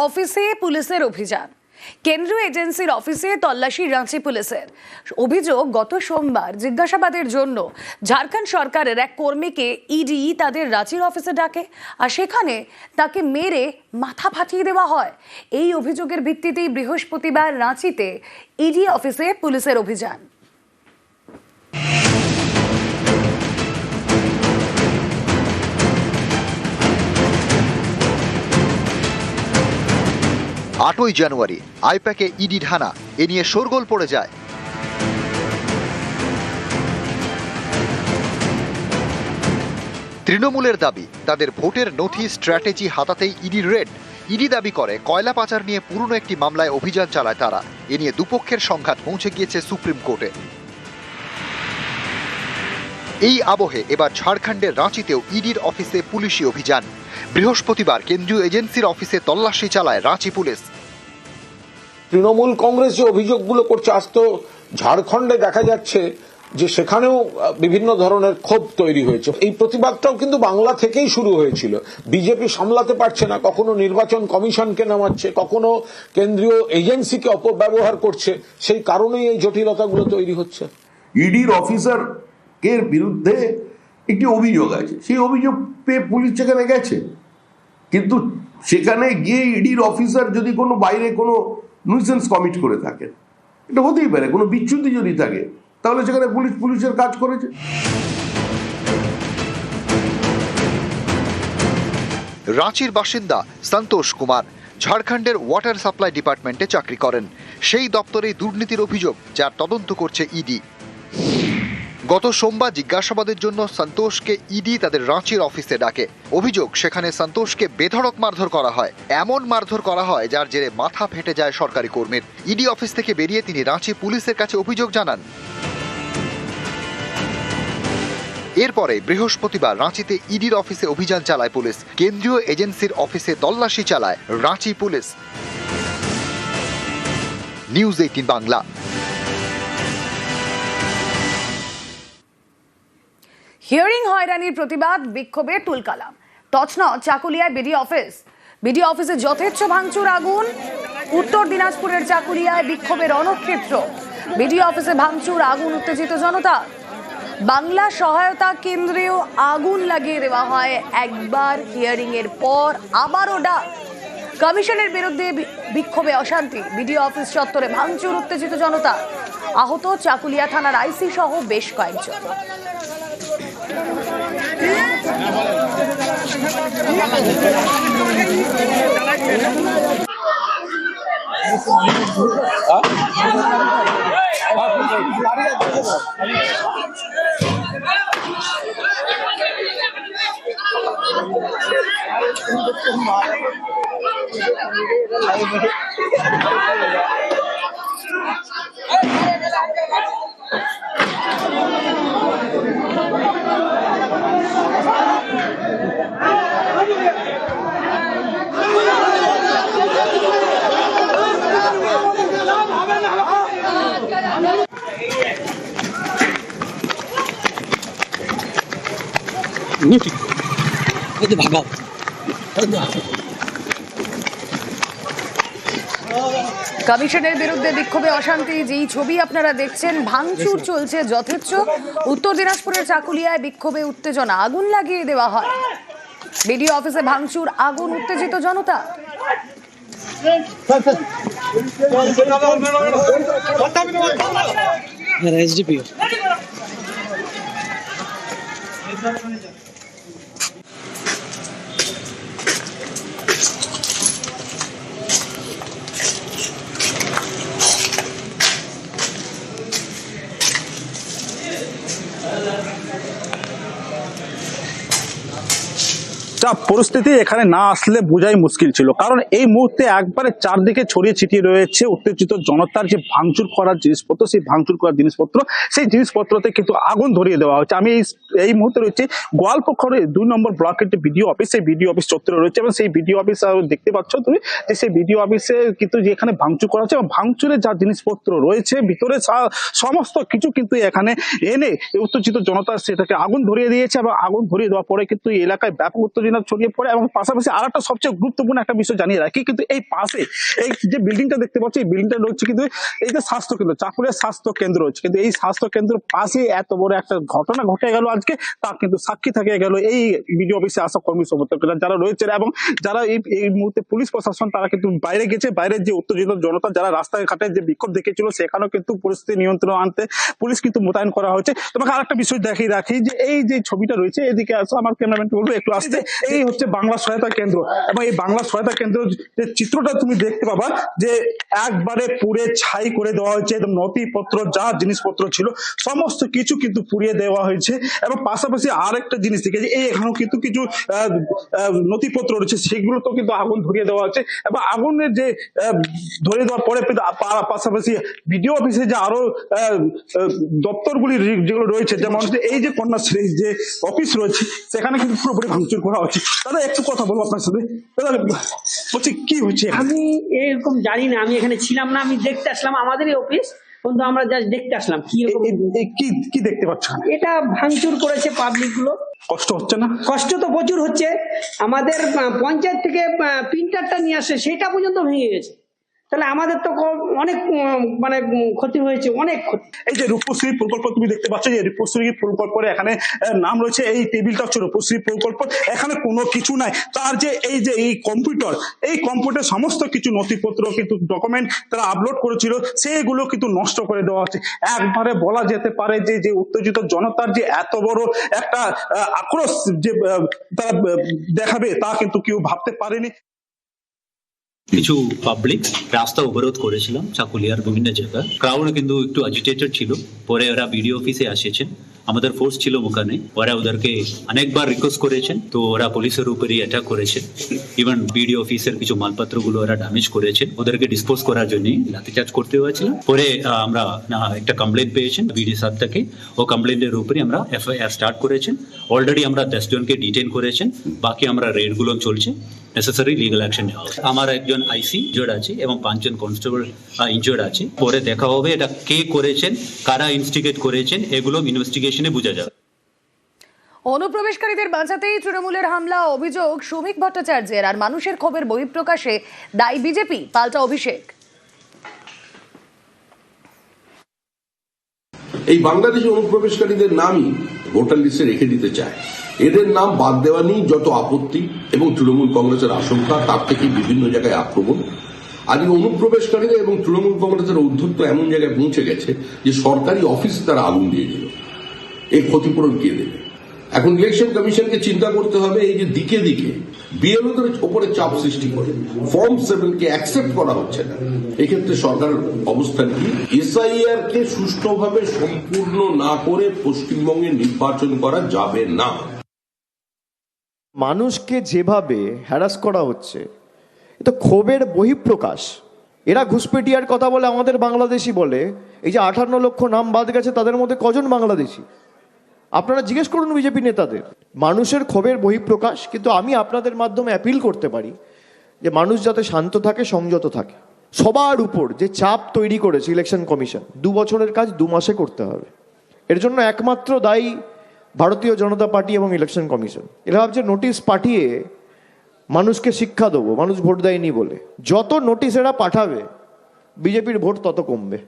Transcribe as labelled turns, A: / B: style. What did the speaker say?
A: অফিসে পুলিশের অভিযান। কেন্দ্রীয় এজেন্সির অফিসে তল্লাশি রাঁচি পুলিশের। অভিযোগ, গত সোমবার জিজ্ঞাসাবাদের জন্য ঝাড়খণ্ড সরকারের এক কর্মীকে ইডি তাদের রাঁচির অফিসে ডাকে, আর সেখানে তাকে মেরে মাথা ফাটিয়ে দেওয়া হয়। এই অভিযোগের ভিত্তিতেই বৃহস্পতিবার রাঁচিতে ইডি অফিসে পুলিশের অভিযান।
B: आठों জানুয়ারি আইপ্যাকে ইডি ঢানা, এ নিয়ে শোরগোল পড়ে যায়। তৃণমূলের দাবি, তাদের ভোটের নথি স্ট্র্যাটেজি হাতাতেই ইডির রেড। ইডি দাবি করে কয়লা পাচার নিয়ে পুরনো একটি মামলায় অভিযান চালায় তারা। এ নিয়ে দুপক্ষের সংঘাত পৌঁছে গিয়েছে সুপ্রিম কোর্টে। এই আবহে এবার ঝাড়খণ্ডের রাঁচিতেও ইডির অফিসে পুলিশি অভিযান। বৃহস্পতিবার কেন্দ্রীয় এজেন্সির অফিসে তল্লাশি চালায় রাঁচি পুলিশ।
C: তৃণমূল কংগ্রেস যে অভিযোগগুলো করছে, আজ তো ঝাড়খণ্ডে দেখা যাচ্ছে যে সেখানেও বিভিন্ন ধরনের ক্ষোভ তৈরি হয়েছে। এই প্রতিবাদটাও কিন্তু বাংলা থেকেই শুরু হয়েছিল। বিজেপি সামলাতে পারছে না, কখনো নির্বাচন কমিশনকে নামাচ্ছে, কখনো কেন্দ্রীয় এজেন্সিকে অপব্যবহার করছে। সেই কারণেই এই জটিলতাগুলো তৈরি হচ্ছে।
D: ইডির অফিসার এর বিরুদ্ধে একটি অভিযোগ আছে, সেই অভিযোগ পেয়ে পুলিশ সেখানে গেছে, কিন্তু সেখানে গিয়ে ইডির অফিসার যদি কোনো বাইরে কোনো নুইসেন্স কমিট করে থাকেন, এটা হতেই পারে, কোনো বিচ্যুতি যদি থাকে, তাহলে সেখানে পুলিশের কাজ করেছে।
B: রাঁচির বাসিন্দা সন্তোষ কুমার ঝাড়খণ্ডের ওয়াটার সাপ্লাই ডিপার্টমেন্টে চাকরি করেন। সেই দপ্তরে দুর্নীতির অভিযোগ, যার তদন্ত করছে ইডি। গত সোমবার জিজ্ঞাসাবাদের জন্য সন্তোষকে ইডি তাদের রাঁচির অফিসে ডাকে। অভিযোগ, সেখানে সন্তোষকে বেধড়ক মারধর করা হয়। এমন মারধর করা হয় যার জেরে মাথা ফেটে যায় সরকারি কর্মীর। ইডি অফিস থেকে বেরিয়ে তিনি রাঁচি পুলিশের কাছে অভিযোগ জানান। এরপরে বৃহস্পতিবার রাঁচিতে ইডির অফিসে অভিযান চালায় পুলিশ। কেন্দ্রীয় এজেন্সির অফিসে তল্লাশি চালায় Ranchi police. News 18 Bangla.
A: Hearing হয়রানির প্রতিবাদ, বিক্ষোভে তুলকালাম। তছনছ চাকুলিয়ায় বিডি অফিসে যথেচ্ছ ভাঙচুর, আগুন। উত্তর দিনাজপুরের চাকুলিয়ায় বিক্ষোভের রণক্ষেত্র। বিডি অফিসে ভাঙচুর, আগুন, উত্তেজিত জনতা। বাংলা সহায়তা কেন্দ্রেও আগুন লাগিয়ে দেওয়া হয়। একবার হিয়ারিং এর পর আবারও ডাক। কমিশনের বিরুদ্ধে বিক্ষোভে অশান্তি। বিডি অফিস চত্বরে ভাঙচুর, উত্তেজিত জনতা। আহত চাকুলিয়া থানার আইসি সহ বেশ কয়েকজন। কমিশনের বিরুদ্ধে বিক্ষোভে অশান্তি, যেই ছবি আপনারা দেখছেন, ভাঙচুর চলছে যথেচ্ছ। উত্তর দিনাজপুরের চাকুলিয়ায় বিক্ষোভে উত্তেজনা, আগুন লাগিয়ে দেওয়া হয়। বিডিও অফিসে ভাঙচুর, আগুন, উত্তেজিত জনতা।
E: পরিস্থিতি এখানে না আসলে বোঝাই মুশকিল ছিল, কারণ এই মুহূর্তে একবারে চারদিকে ছড়িয়ে ছিটিয়ে রয়েছে উত্তেজিত জনতার যে ভাঙচুর করার জিনিসপত্র, সেই ভাঙচুর করার জিনিসপত্র, সেই জিনিসপত্রতে কিন্তু আগুন ধরিয়ে দেওয়া হচ্ছে। আমি এই মুহূর্তে রয়েছে গোয়ালপুকুরের 2 নম্বর ব্লকের যে বিডিও অফিস, সেই বিডিও অফিস চত্বরে রয়েছে, এবং সেই বিডিও অফিস দেখতে পাচ্ছ তুমি যে সেই বিডিও অফিসে কিন্তু যেখানে ভাঙচুর করা হচ্ছে, এবং ভাঙচুরের যা জিনিসপত্র রয়েছে ভিতরে সমস্ত কিছু কিন্তু এখানে এনে উত্তেজিত জনতা সেটাকে আগুন ধরিয়ে দিয়েছে, এবং আগুন ধরিয়ে দেওয়ার পরে কিন্তু এই এলাকায় ব্যাপক উত্তেজনা উত্তেজনা ছড়িয়ে পড়ে। এবং পাশাপাশি আর একটা সবচেয়ে গুরুত্বপূর্ণ একটা বিষয় জানিয়ে রাখি, কিন্তু এই পাশে এই যে বিল্ডিংটা দেখতে পাচ্ছি, এই বিল্ডিংটা রয়েছে কিন্তু এই যে স্বাস্থ্য কেন্দ্র, চাকুলিয়া স্বাস্থ্য কেন্দ্র রয়েছে, কিন্তু এই স্বাস্থ্য কেন্দ্রের পাশে এত বড় একটা ঘটনা ঘটে গেল আজকে, তা কিন্তু সাক্ষী থাকে গেল এই বিডিও অফিসে আসা কর্মী সমর্থকরা যারা রয়েছে। এবং যারা এই মুহূর্তে পুলিশ প্রশাসন তারা কিন্তু বাইরে গেছে, বাইরের যে উত্তেজিত জনতা যারা রাস্তাঘাটে যে বিক্ষোভ দেখেছিল সেখানেও কিন্তু পরিস্থিতি নিয়ন্ত্রণ আনতে পুলিশ কিন্তু মোতায়েন করা হয়েছে। তোমাকে আরেকটা বিষয় দেখিয়ে রাখি যে এই যে ছবিটা রয়েছে, এদিকে আসো, আমার ক্যামেরাম্যানকে বলবো একটু আসতে। এই হচ্ছে বাংলা সহায়তা কেন্দ্র, এবং এই বাংলা সহায়তা কেন্দ্র যে চিত্রটা তুমি দেখতে পাবা যে একবারে পুড়ে ছাই করে দেওয়া হয়েছে, একদম নথিপত্র যা জিনিসপত্র ছিল সমস্ত কিছু কিন্তু পুড়িয়ে দেওয়া হয়েছে। এবং পাশাপাশি আরেকটা জিনিস দেখেছি, এই এখানেও কিন্তু কিছু নথিপত্র রয়েছে, সেগুলো তো কিন্তু আগুন ধরিয়ে দেওয়া হচ্ছে। এবং আগুনের যে ধরিয়ে দেওয়ার পরে পাশাপাশি বিডিও অফিসে যে আরো দপ্তরগুলি যেগুলো রয়েছে, যেমন এই যে কন্যাশ্রী যে অফিস রয়েছে সেখানে কিন্তু পুরোপুরি ভাঙচুর করা হচ্ছে। দাদা একটু কথা বলবো আপনার সাথে, দাদা বলছি কি হচ্ছে?
F: আমি এরকম জানি না, আমি এখানে ছিলাম না, আমি দেখতে আসলাম আমাদেরই অফিস, কিন্তু আমরা জাস্ট দেখতে আসলাম কি
E: কি দেখতে পাচ্ছ?
F: এটা ভাঙচুর করেছে পাবলিক গুলো।
E: কষ্ট হচ্ছে না?
F: কষ্ট তো প্রচুর হচ্ছে, আমাদের পঞ্চায়েত থেকে প্রিন্টারটা নিয়ে আসে সেটা পর্যন্ত ভেঙে গেছে, তাহলে আমাদের তো অনেক মানে ক্ষতি হয়েছে, অনেক ক্ষতি।
E: এই যে রূপশ্রী প্রকল্প তুমি দেখতে পাচ্ছ, যে রূপশ্রী প্রকল্পের এখানে নাম রয়েছে, এই টেবিলটা হচ্ছে রূপশ্রী প্রকল্প, এখানে কোনো কিছু নাই। তার যে এই কম্পিউটার সমস্ত কিছু নথিপত্র কিন্তু ডকুমেন্ট তারা আপলোড করেছিল, সেগুলো কিন্তু নষ্ট করে দেওয়া হচ্ছে। একবারে বলা যেতে পারে যে উত্তেজিত জনতার যে এত বড় একটা আক্রোশ যে তারা দেখাবে তা কিন্তু কেউ ভাবতে পারেনি।
G: কিছু পাবলিক রাস্তা অবরোধ করেছিলাম চাকুলিয়ার বিভিন্ন জায়গায়, ক্রাউড কিন্তু একটু অ্যাজিটেটেড ছিল। পরে ওরা বিডিও অফিসে আসেছেন, আমাদের ফোর্স ছিল ওখানে, ওরা ওদেরকে অনেকবার রিকোয়েস্ট করেছেন, তো ওরা পুলিশের উপরই অ্যাটাক করেছেন। ইভেন বিডিও অফিসের কিছু মালপত্রগুলো ওরা ড্যামেজ করেছেন, ওদেরকে ডিসপোজ করার জন্য লাঠিচার্জ করতে হয়েছিল। পরে আমরা একটা কমপ্লেন পেয়েছেন বিডিও স্যার থেকে, ও কমপ্লেনের উপরে আমরা এফআইআর স্টার্ট করেছেন। অলরেডি আমরা 10 জনকে ডিটেইন করেছেন, বাকি আমরা রেডগুলো চলছে, নেসেসারি লিগাল অ্যাকশন নেওয়া হবে। আমার একজন আইসি ইনজয়ার্ড আছে এবং 5 জন কনস্টেবল ইনজয়ার্ড আছে। পরে দেখা হবে এটা কে করেছেন, কারা ইনস্টিগেট করেছেন, এগুলো ইনভেস্টিগেশনে বোঝা যাবে।
A: অনুপ্রবেশকারীদের বাঁচাতেই তৃণমূলের হামলা, অভিযোগ শ্রমিক ভট্টাচার্যের। আর মানুষের ক্ষোভের বহিঃপ্রকাশে দায়ী বিজেপি, পাল্টা অভিষেক।
D: এই বাংলাদেশি অনুপ্রবেশকারীদের নামই ভোটার লিস্টে রেখে দিতে চায়। এদের নাম বাদ দেওয়া নিয়ে যত আপত্তি এবং তৃণমূল কংগ্রেসের আশঙ্কা, তার থেকে বিভিন্ন জায়গায় আক্রমণ। আজ অনুপ্রবেশকারীরা এবং তৃণমূল কংগ্রেসের ঔদ্ধত্য এমন জায়গায় পৌঁছে গেছে যে সরকারি অফিসে তারা আগুন দিয়ে দিল। এই ক্ষতিপূরণ কে দেবে? এখন ইলেকশন কমিশনকে চিন্তা করতে হবে, এই যে দিকে দিকে বিএলওদের উপরে চাপ সৃষ্টি করে ফর্ম 7 কে অ্যাকসেপ্ট করা হচ্ছে না, এক্ষেত্রে সরকারের অবস্থান কি? এসআইআর কে সুষ্ঠুভাবে সম্পূর্ণ না করে পশ্চিমবঙ্গে নির্বাচন করা যাবে না।
H: মানুষকে যেভাবে হ্যারাস করা হচ্ছে, এটা ক্ষোভের বহিঃপ্রকাশ। এরা ঘুষপেটিয়ার কথা বলে, আমাদের বাংলাদেশি বলে। এই যে 58 লক্ষ নাম বাদ গেছে, তাদের মধ্যে কজন বাংলাদেশি? আপনারা জিজ্ঞেস করুন বিজেপি নেতাদের। মানুষের ক্ষোভের বহিঃপ্রকাশ। কিন্তু আমি আপনাদের মাধ্যমে অ্যাপিল করতে পারি যে মানুষ যাতে শান্ত থাকে, সংযত থাকে। সবার উপর যে চাপ তৈরি করেছে ইলেকশন কমিশন, 2 বছরের কাজ 2 মাসে করতে হবে, এর জন্য একমাত্র দায়ী ভারতীয় জনতা পার্টি এবং ইলেকশন কমিশন। এরা ভাবছে নোটিশ পাঠিয়ে মানুষকে শিক্ষা দেবো, মানুষ ভোট দেয়নি বলে। যত নোটিশ এরা পাঠাবে বিজেপির ভোট তত কমবে।